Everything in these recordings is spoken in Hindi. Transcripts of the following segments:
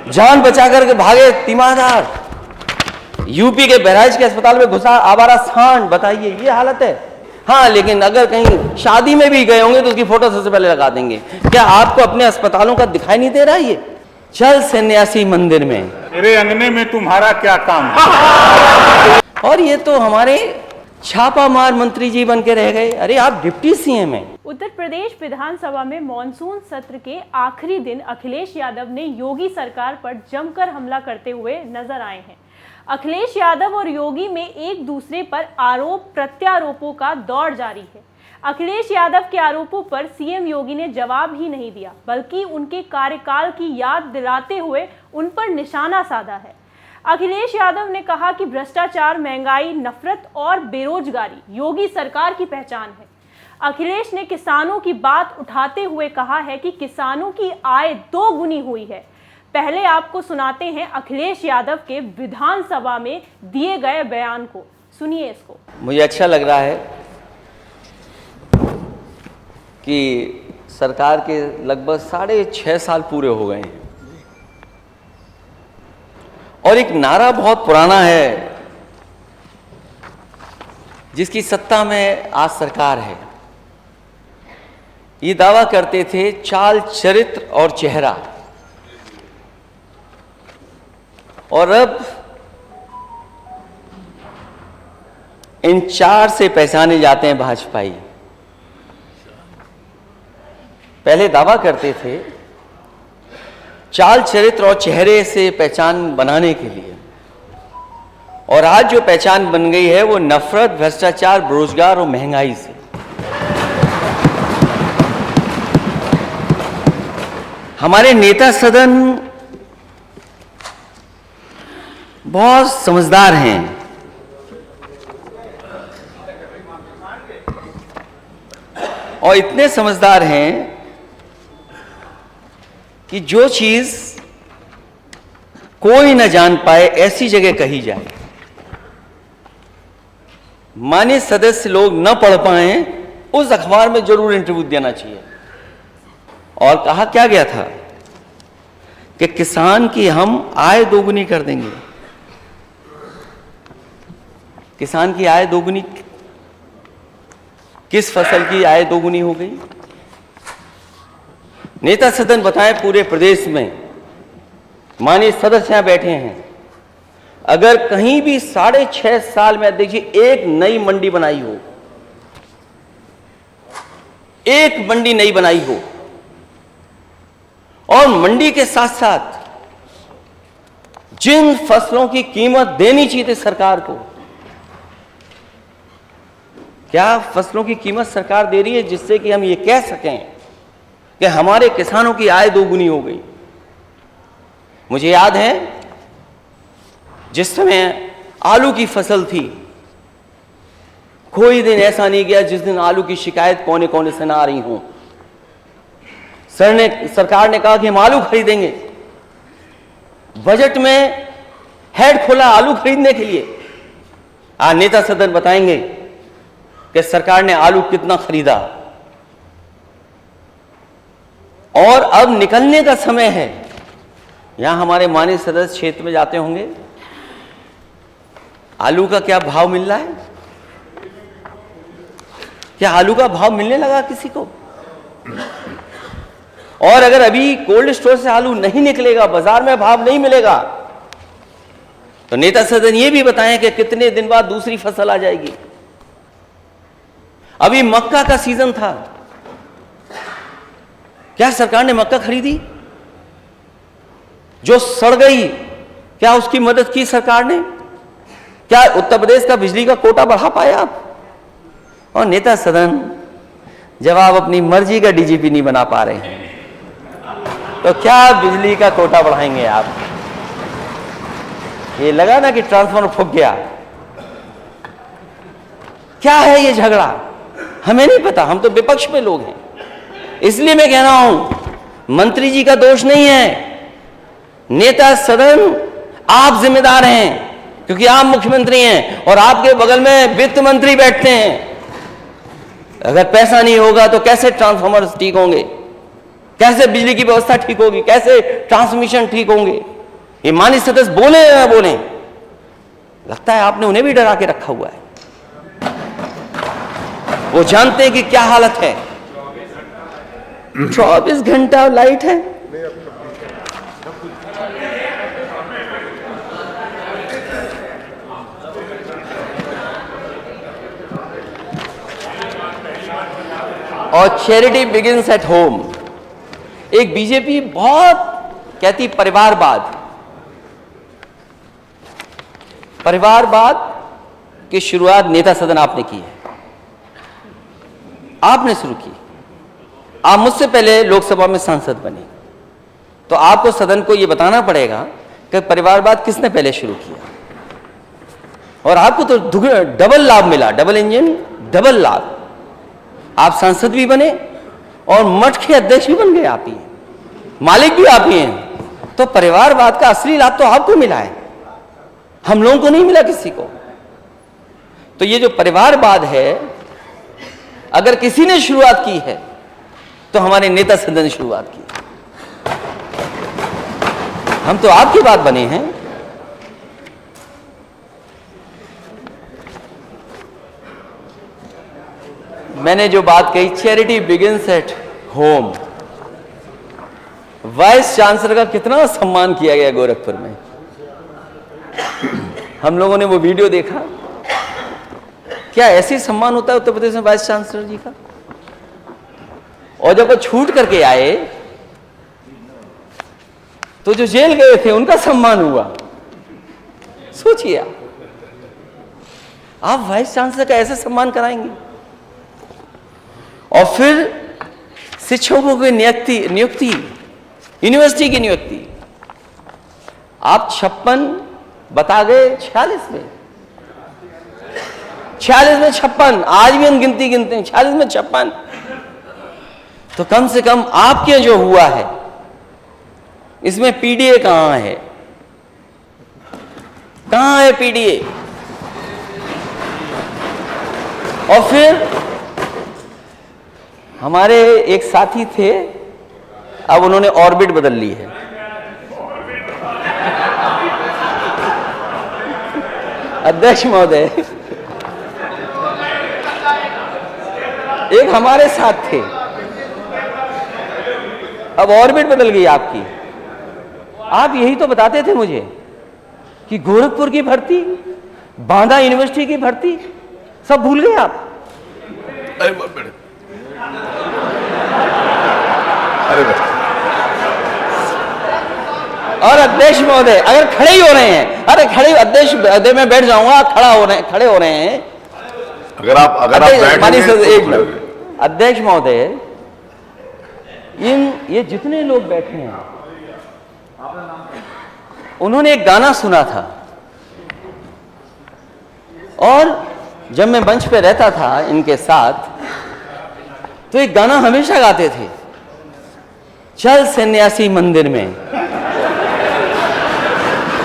जान बचा करके भागे तीमारदार, यूपी के बहराइच के अस्पताल में घुसा आवारा सांड, बताइए ये हालत है। हाँ, लेकिन अगर कहीं शादी में भी गए होंगे तो उसकी फोटो सबसे पहले लगा देंगे। क्या आपको अपने अस्पतालों का दिखाई नहीं दे रहा? ये चल सन्यासी मंदिर में, मेरे अंगने में तुम्हारा क्या काम है? और ये तो हमारे छापामार मंत्री जी बन के रह गए। अरे आप डिप्टी सीएम हैं। उत्तर प्रदेश विधानसभा में मॉनसून सत्र के आखिरी दिन अखिलेश यादव ने योगी सरकार पर जमकर हमला करते हुए नजर आए हैं। अखिलेश यादव और योगी में एक दूसरे पर आरोप प्रत्यारोपों का दौर जारी है। अखिलेश यादव के आरोपों पर सीएम योगी ने जवाब ही नहीं दिया, बल्कि उनके कार्यकाल की याद दिलाते हुए उन पर निशाना साधा है। अखिलेश यादव ने कहा कि भ्रष्टाचार, महंगाई, नफरत और बेरोजगारी योगी सरकार की पहचान है। अखिलेश ने किसानों की बात उठाते हुए कहा है कि किसानों की आय 2 गुनी हुई है। पहले आपको सुनाते हैं अखिलेश यादव के विधानसभा में दिए गए बयान को, सुनिए इसको। मुझे अच्छा लग रहा है कि सरकार के लगभग 6.5 साल पूरे हो गए हैं और एक नारा बहुत पुराना है जिसकी सत्ता में आज सरकार है। ये दावा करते थे चाल, चरित्र और चेहरा, और अब इन 4 से पहचाने जाते हैं भाजपाई। पहले दावा करते थे चाल, चरित्र और चेहरे से पहचान बनाने के लिए, और आज जो पहचान बन गई है वो नफरत, भ्रष्टाचार, बेरोजगार और महंगाई से। हमारे नेता सदन बहुत समझदार हैं, और इतने समझदार हैं कि जो चीज कोई न जान पाए ऐसी जगह कही जाए, मान्य सदस्य लोग न पढ़ पाए उस अखबार में जरूर इंटरव्यू देना चाहिए। और कहा क्या गया था कि किसान की हम आय 2 गुनी कर देंगे। किसान की आय 2 गुनी, किस फसल की आय 2 गुनी हो गई? नेता सदन बताएं, पूरे प्रदेश में माननीय सदस्य यहां बैठे हैं, अगर कहीं भी 6.5 साल में देखिए एक नई मंडी बनाई हो, एक मंडी नई बनाई हो, और मंडी के साथ साथ जिन फसलों की कीमत देनी चाहिए थी सरकार को, क्या फसलों की कीमत सरकार दे रही है जिससे कि हम ये कह सकें कि हमारे किसानों की आय 2 गुनी हो गई? मुझे याद है जिस समय आलू की फसल थी, कोई दिन ऐसा नहीं गया जिस दिन आलू की शिकायत कोने कोने से ना आ रही हो। सरकार ने कहा कि हम आलू खरीदेंगे, बजट में हेड खोला आलू खरीदने के लिए। आज नेता सदन बताएंगे कि सरकार ने आलू कितना खरीदा, और अब निकलने का समय है। यहां हमारे माननीय सदस्य क्षेत्र में जाते होंगे, आलू का क्या भाव मिल रहा है? क्या आलू का भाव मिलने लगा किसी को? और अगर अभी कोल्ड स्टोर से आलू नहीं निकलेगा, बाजार में भाव नहीं मिलेगा, तो नेता सदन ये भी बताएं कि कितने दिन बाद दूसरी फसल आ जाएगी। अभी मक्का का सीजन था, क्या सरकार ने मक्का खरीदी जो सड़ गई? क्या उसकी मदद की सरकार ने? क्या उत्तर प्रदेश का बिजली का कोटा बढ़ा पाया आप? और नेता सदन, जब आप अपनी मर्जी का डीजीपी नहीं बना पा रहे हैं तो क्या बिजली का कोटा बढ़ाएंगे आप? ये लगा ना कि ट्रांसफार्मर फूक गया। क्या है ये झगड़ा? हमें नहीं पता, हम तो विपक्ष में लोग हैं। इसलिए मैं कह रहा हूं, मंत्री जी का दोष नहीं है, नेता सदन आप जिम्मेदार हैं, क्योंकि आप मुख्यमंत्री हैं और आपके बगल में वित्त मंत्री बैठते हैं। अगर पैसा नहीं होगा तो कैसे ट्रांसफार्मर ठीक होंगे? कैसे बिजली की व्यवस्था ठीक होगी, कैसे ट्रांसमिशन ठीक होंगे। ये माननीय सदस्य बोले या ना बोले, लगता है आपने उन्हें भी डरा के रखा हुआ है। वो जानते हैं कि क्या हालत है। 24 घंटा लाइट है। और चैरिटी बिगिंस एट होम। एक बीजेपी बहुत कहती परिवारवाद की शुरुआत नेता सदन आपने की है, आपने शुरू की। आप मुझसे पहले लोकसभा में सांसद बने, तो आपको सदन को यह बताना पड़ेगा कि परिवारवाद किसने पहले शुरू किया। और आपको तो डबल लाभ मिला, डबल इंजन डबल लाभ। आप सांसद भी बने और मठ के अध्यक्ष भी बन गए, आप ही मालिक भी आप ही हैं। तो परिवारवाद का असली लाभ तो आपको मिला है, हम लोगों को नहीं मिला किसी को। तो ये जो परिवारवाद है, अगर किसी ने शुरुआत की है तो हमारे नेता सदन ने शुरुआत की। हम तो आपकी बात बने हैं। मैंने जो बात कही, charity begins at home. Vice chancellor का कितना सम्मान किया गया गोरखपुर में। हम लोगों ने वो वीडियो देखा। क्या ऐसे सम्मान होता है उत्तर प्रदेश में वाइस चांसलर जी का? और जब वो छूट करके आए तो जो जेल गए थे उनका सम्मान हुआ। सोचिए आप वाइस चांसलर का ऐसे सम्मान कराएंगे। और फिर शिक्षकों की नियुक्ति, यूनिवर्सिटी की नियुक्ति, आप 56 बता गए, 46 में 56। आज भी हम गिनती गिनते हैं, 46 में 56। तो कम से कम आपके जो हुआ है इसमें पीडीए कहां है? कहां है पीडीए? और फिर हमारे एक साथी थे, अब उन्होंने ऑर्बिट बदल ली है। अध्यक्ष महोदय, एक हमारे साथ थे, अब ऑर्बिट बदल गई आपकी। आप यही तो बताते थे मुझे कि गोरखपुर की भर्ती, बांदा यूनिवर्सिटी की भर्ती सब भूल गए आप। और अध्यक्ष महोदय अगर खड़े ही हो रहे हैं, अरे खड़े अध्यक्ष मैं बैठ जाऊंगा, खड़े हो रहे हैं। अगर आप अध्यक्ष महोदय, ये जितने लोग बैठे हैं, उन्होंने एक गाना सुना था। और जब मैं मंच पे रहता था इनके साथ, तो एक गाना हमेशा गाते थे, चल सन्यासी मंदिर में।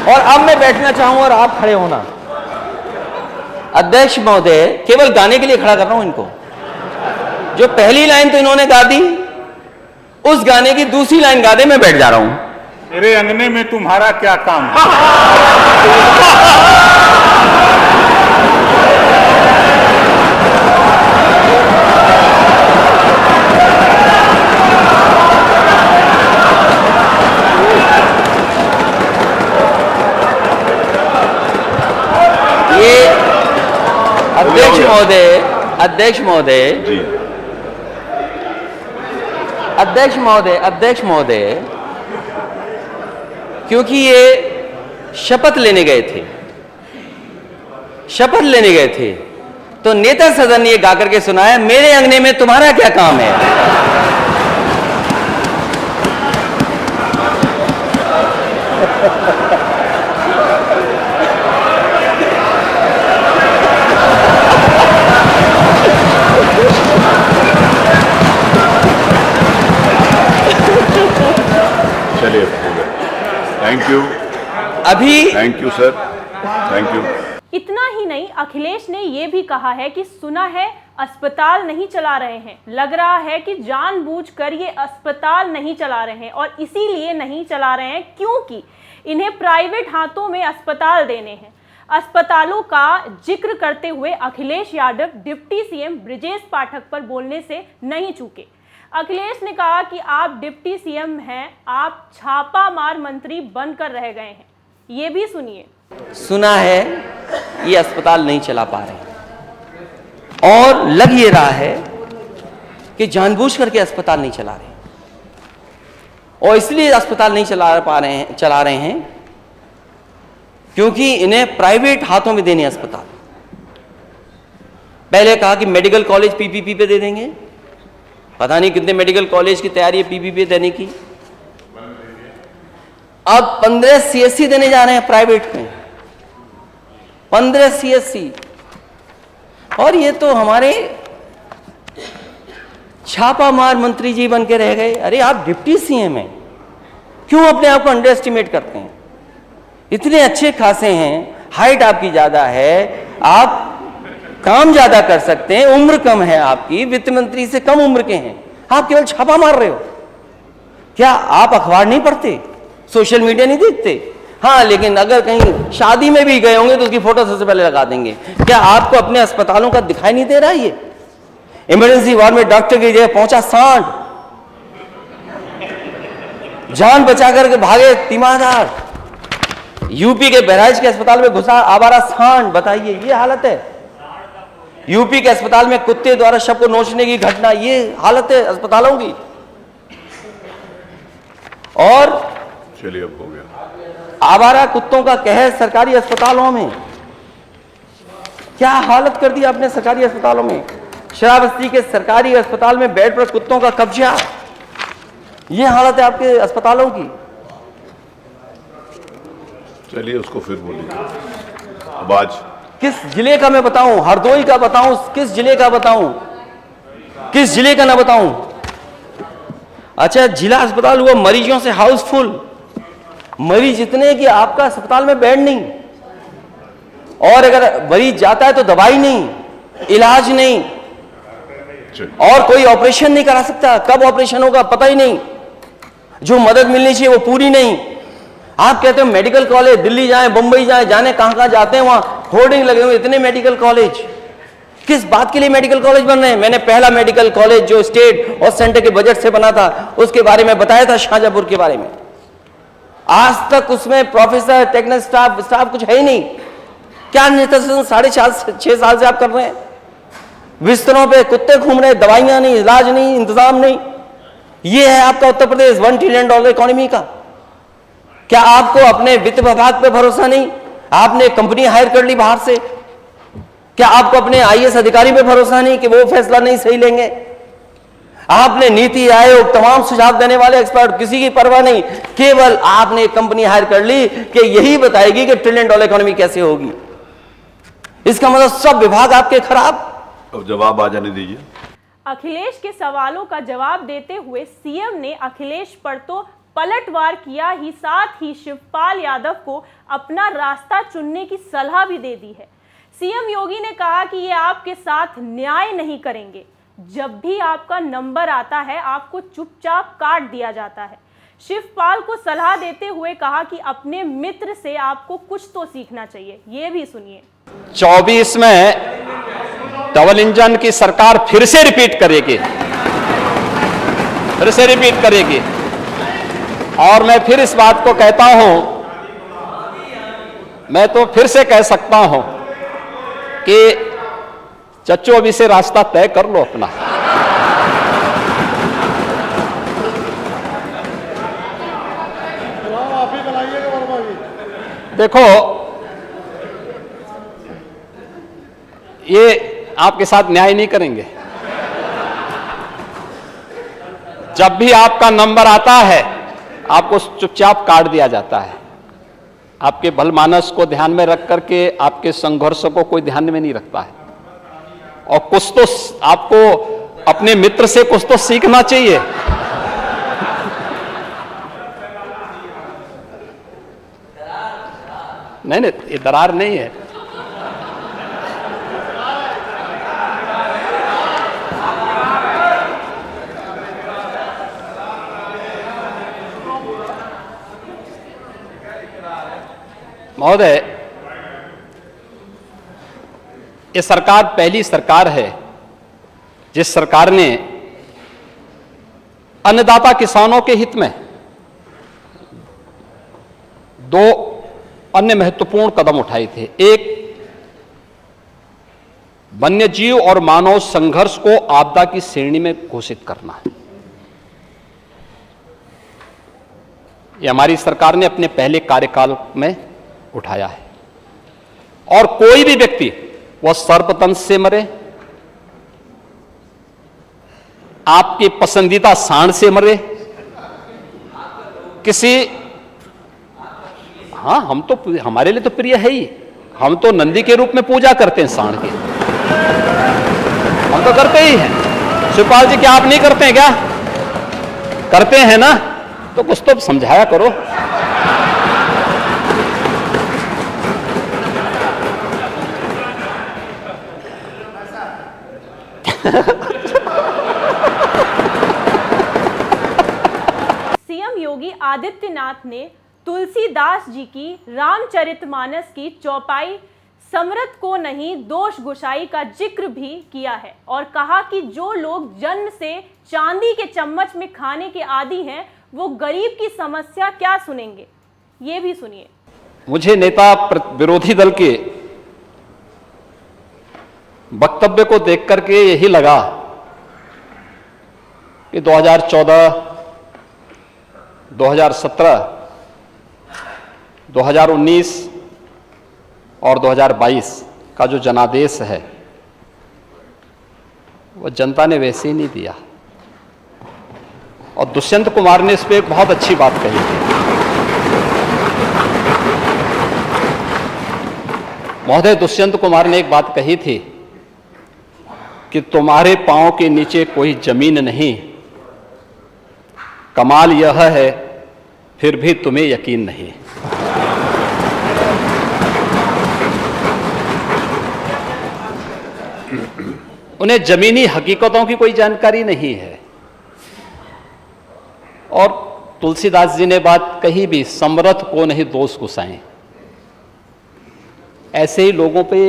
और अब मैं बैठना चाहूं और आप खड़े होना। अध्यक्ष महोदय, केवल गाने के लिए खड़ा कर रहा हूं इनको। जो पहली लाइन तो इन्होंने गा दी, उस गाने की दूसरी लाइन गा दे, मैं बैठ जा रहा हूं। मेरे अंगने में तुम्हारा क्या काम है? ये अध्यक्ष महोदय, क्योंकि ये शपथ लेने गए थे, तो नेता सदन ने ये गा करके सुनाया, मेरे अंगने में तुम्हारा क्या काम है। चलिए, thank you. Thank you sir, thank you. इतना ही नहीं, अखिलेश ने यह भी कहा है कि सुना है अस्पताल नहीं चला रहे हैं। लग रहा है कि जानबूझकर ये अस्पताल नहीं चला रहे हैं, और इसीलिए नहीं चला रहे हैं क्योंकि इन्हें प्राइवेट हाथों में अस्पताल देने हैं। अस्पतालों का जिक्र करते हुए अखिलेश यादव डिप्टी सीएम ब्रजेश पाठक पर बोलने से नहीं चूके। अखिलेश ने कहा कि आप डिप्टी सीएम हैं, आप छापा मार मंत्री बनकर रह गए हैं। ये भी सुनिए। सुना है ये अस्पताल नहीं चला पा रहे हैं, और लग ये रहा है कि जानबूझ करके अस्पताल नहीं चला रहे, और इसलिए अस्पताल नहीं चला रहे हैं क्योंकि इन्हें प्राइवेट हाथों में देने अस्पताल। पहले कहा कि मेडिकल कॉलेज पीपीपी पे दे देंगे, पता नहीं कितने मेडिकल कॉलेज की तैयारी है पीपीपी देने की। अब 15 सीएससी देने जा रहे हैं प्राइवेट में, 15 सीएससी। और ये तो हमारे छापामार मंत्री जी बन के रह गए। अरे आप डिप्टी सीएम हैं, क्यों अपने आप को अंडर एस्टिमेट करते हैं? इतने अच्छे खासे हैं, हाइट आपकी ज्यादा है, आप काम ज्यादा कर सकते हैं, उम्र कम है आपकी, वित्त मंत्री से कम उम्र के हैं, आप केवल छापा मार रहे हो। क्या आप अखबार नहीं पढ़ते, सोशल मीडिया नहीं देखते? हाँ, लेकिन अगर कहीं शादी में भी गए होंगे तो उसकी फोटो सबसे पहले लगा देंगे। क्या आपको अपने अस्पतालों का दिखाई नहीं दे रहा? ये इमरजेंसी वार्ड में डॉक्टर की जगह पहुंचा सांड, जान बचा करके भागे तीमारदार। यूपी के बहराइच के अस्पताल में घुसा आवारा सांड, बताइए ये हालत है। यूपी के अस्पताल में कुत्ते द्वारा शव को नोचने की घटना, ये हालत है अस्पतालों की। और चलिए अब हो गया। आवारा कुत्तों का कहर सरकारी अस्पतालों में, क्या हालत कर दी आपने सरकारी अस्पतालों में। श्रावस्ती के सरकारी अस्पताल में बेड पर कुत्तों का कब्जा, ये हालत है आपके अस्पतालों की। चलिए उसको फिर बोलिए। अब आज किस जिले का मैं बताऊं, हरदोई का बताऊं, किस जिले का बताऊं, किस जिले का ना बताऊं? अच्छा, जिला अस्पताल हुआ मरीजों से हाउसफुल, मरीज इतने कि आपका अस्पताल में बेड नहीं, और अगर मरीज जाता है तो दवाई नहीं, इलाज नहीं, और कोई ऑपरेशन नहीं करा सकता। कब ऑपरेशन होगा पता ही नहीं, जो मदद मिलनी चाहिए वो पूरी नहीं। आप कहते हो मेडिकल कॉलेज, दिल्ली जाएं, मुंबई जाएं, जाने कहां जाते हैं, वहां होर्डिंग लगे हुए इतने मेडिकल कॉलेज। किस बात के लिए मेडिकल कॉलेज बन रहे हैं? मैंने पहला मेडिकल कॉलेज जो स्टेट और सेंटर के बजट से बना था उसके बारे में बताया था, शाहजहांपुर के बारे में। आज तक उसमें प्रोफेसर, टेक्निकल स्टाफ कुछ है ही नहीं। क्या नेतृत्व 4.5-6 साल से आप कर रहे हैं? बिस्तरों पे कुत्ते घूम रहे, दवाइयां नहीं, इलाज नहीं, इंतजाम नहीं। ये है आपका उत्तर प्रदेश $1 ट्रिलियन इकोनॉमी का। क्या आपको अपने वित्त विभाग पे भरोसा नहीं? आपने कंपनी हायर कर ली बाहर से। क्या आपको अपने आईएएस अधिकारी पे भरोसा नहीं कि वो फैसला नहीं सही लेंगे? आपने नीति आयोग, तमाम सुझाव देने वाले एक्सपर्ट, किसी की परवाह नहीं, केवल आपने कंपनी हायर कर ली कि यही बताएगी कि $1 ट्रिलियन इकोनॉमी कैसे होगी। इसका मतलब सब विभाग आपके खराब। अब जवाब आ जाने दीजिए। अखिलेश के सवालों का जवाब देते हुए सीएम ने अखिलेश पर तो पलटवार किया ही, साथ ही शिवपाल यादव को अपना रास्ता चुनने की सलाह भी दे दी है। सीएम योगी ने कहा कि ये आपके साथ न्याय नहीं करेंगे, जब भी आपका नंबर आता है आपको चुपचाप काट दिया जाता है। शिवपाल को सलाह देते हुए कहा कि अपने मित्र से आपको कुछ तो सीखना चाहिए। ये भी सुनिए। 24 में डबल इंजन की सरकार फिर से रिपीट करेगी, और मैं फिर इस बात को कहता हूं, मैं तो फिर से कह सकता हूं कि चच्चो अभी से रास्ता तय कर लो अपना। देखो, ये आपके साथ न्याय नहीं करेंगे। जब भी आपका नंबर आता है आपको चुपचाप काट दिया जाता है। आपके भलमानस को ध्यान में रख करके आपके संघर्षों को कोई ध्यान में नहीं रखता है। और कुछ तो आपको अपने मित्र से कुछ तो सीखना चाहिए। नहीं, ये दरार नहीं है। महोदय, ये सरकार पहली सरकार है जिस सरकार ने अन्नदाता किसानों के हित में दो अन्य महत्वपूर्ण कदम उठाए थे। एक, वन्यजीव और मानव संघर्ष को आपदा की श्रेणी में घोषित करना है। यह हमारी सरकार ने अपने पहले कार्यकाल में उठाया है। और कोई भी व्यक्ति, वह सर्पदंश से मरे, आपके पसंदीदा सांड से मरे, किसी, हाँ, हम तो, हमारे लिए तो प्रिय है ही, हम तो नंदी के रूप में पूजा करते हैं सांड की, हम तो करते ही हैं। शिवपाल जी, क्या आप नहीं करते हैं? क्या करते हैं ना? तो कुछ तो समझाया करो। सीएम योगी आदित्यनाथ ने तुलसीदास जी की रामचरितमानस की चौपाई समरथ को नहीं दोष गुसाई का जिक्र भी किया है और कहा कि जो लोग जन्म से चांदी के चम्मच में खाने के आदी हैं, वो गरीब की समस्या क्या सुनेंगे। ये भी सुनिए। मुझे नेता विरोधी दल के वक्तव्य को देख करके यही लगा कि 2014, 2017, 2019 और 2022 का जो जनादेश है वो जनता ने वैसे ही नहीं दिया। और दुष्यंत कुमार ने इस पे एक बहुत अच्छी बात कही थी। महोदय, दुष्यंत कुमार ने एक बात कही थी कि तुम्हारे पांव के नीचे कोई जमीन नहीं, कमाल यह है फिर भी तुम्हें यकीन नहीं। उन्हें जमीनी हकीकतों की कोई जानकारी नहीं है। और तुलसीदास जी ने बात कही भी, समरथ को नहीं दोष गुसाएं। ऐसे ही लोगों पे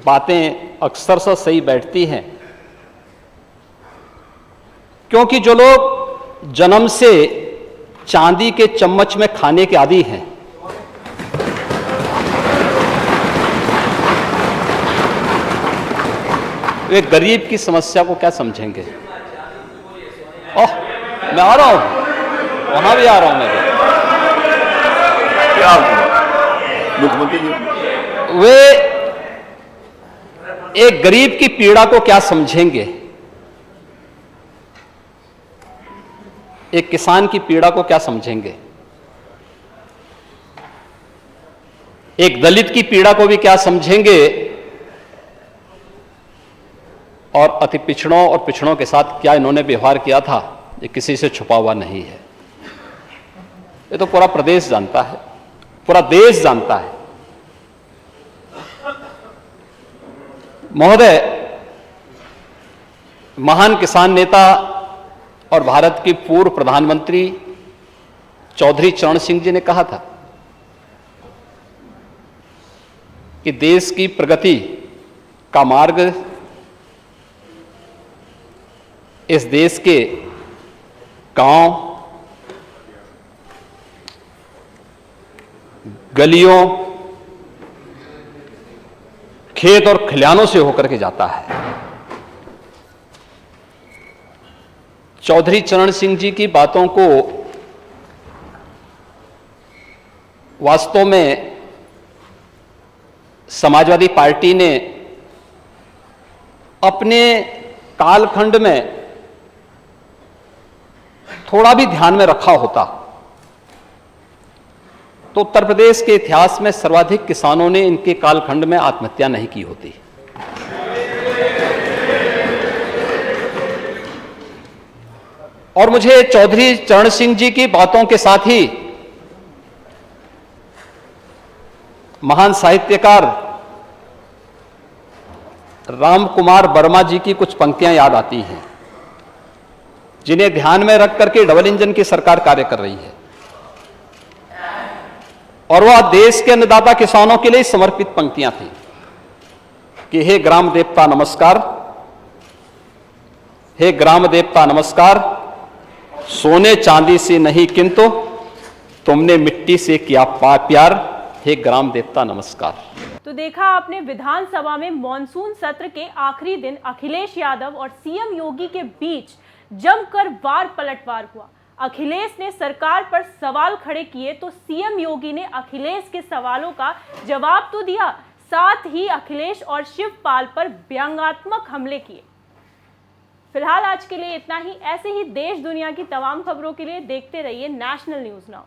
बातें अक्सर से सही बैठती हैं, क्योंकि जो लोग जन्म से चांदी के चम्मच में खाने के आदी हैं, वे गरीब की समस्या को क्या समझेंगे। ओह, मैं आ रहा हूं, वहां भी आ रहा हूं मैं भी। क्या मुख्यमंत्री जी, वे एक गरीब की पीड़ा को क्या समझेंगे, एक किसान की पीड़ा को क्या समझेंगे, एक दलित की पीड़ा को भी क्या समझेंगे, और अति पिछड़ों और पिछड़ों के साथ क्या इन्होंने व्यवहार किया था, ये किसी से छुपा हुआ नहीं है। ये तो पूरा प्रदेश जानता है, पूरा देश जानता है। महोदय, महान किसान नेता और भारत के पूर्व प्रधानमंत्री चौधरी चरण सिंह जी ने कहा था कि देश की प्रगति का मार्ग इस देश के गांव, गलियों, खेत और खलिहानों से होकर के जाता है। चौधरी चरण सिंह जी की बातों को वास्तव में समाजवादी पार्टी ने अपने कालखंड में थोड़ा भी ध्यान में रखा होता तो उत्तर प्रदेश के इतिहास में सर्वाधिक किसानों ने इनके कालखंड में आत्महत्या नहीं की होती। और मुझे चौधरी चरण सिंह जी की बातों के साथ ही महान साहित्यकार राम कुमार वर्मा जी की कुछ पंक्तियां याद आती हैं, जिन्हें ध्यान में रख करके डबल इंजन की सरकार कार्य कर रही है। और वह देश के अन्नदाता किसानों के लिए समर्पित पंक्तियां थी कि हे ग्राम देवता नमस्कार, हे ग्राम देवता नमस्कार, सोने चांदी से नहीं किंतु तुमने मिट्टी से किया प्यार, हे ग्राम देवता नमस्कार। तो देखा आपने विधानसभा में मॉनसून सत्र के आखिरी दिन अखिलेश यादव और सीएम योगी के बीच जमकर वार पलटवार हुआ। अखिलेश ने सरकार पर सवाल खड़े किए तो सीएम योगी ने अखिलेश के सवालों का जवाब तो दिया, साथ ही अखिलेश और शिवपाल पर व्यंग्यात्मक हमले किए। फिलहाल आज के लिए इतना ही। ऐसे ही देश दुनिया की तमाम खबरों के लिए देखते रहिए नेशनल न्यूज़ नाउ।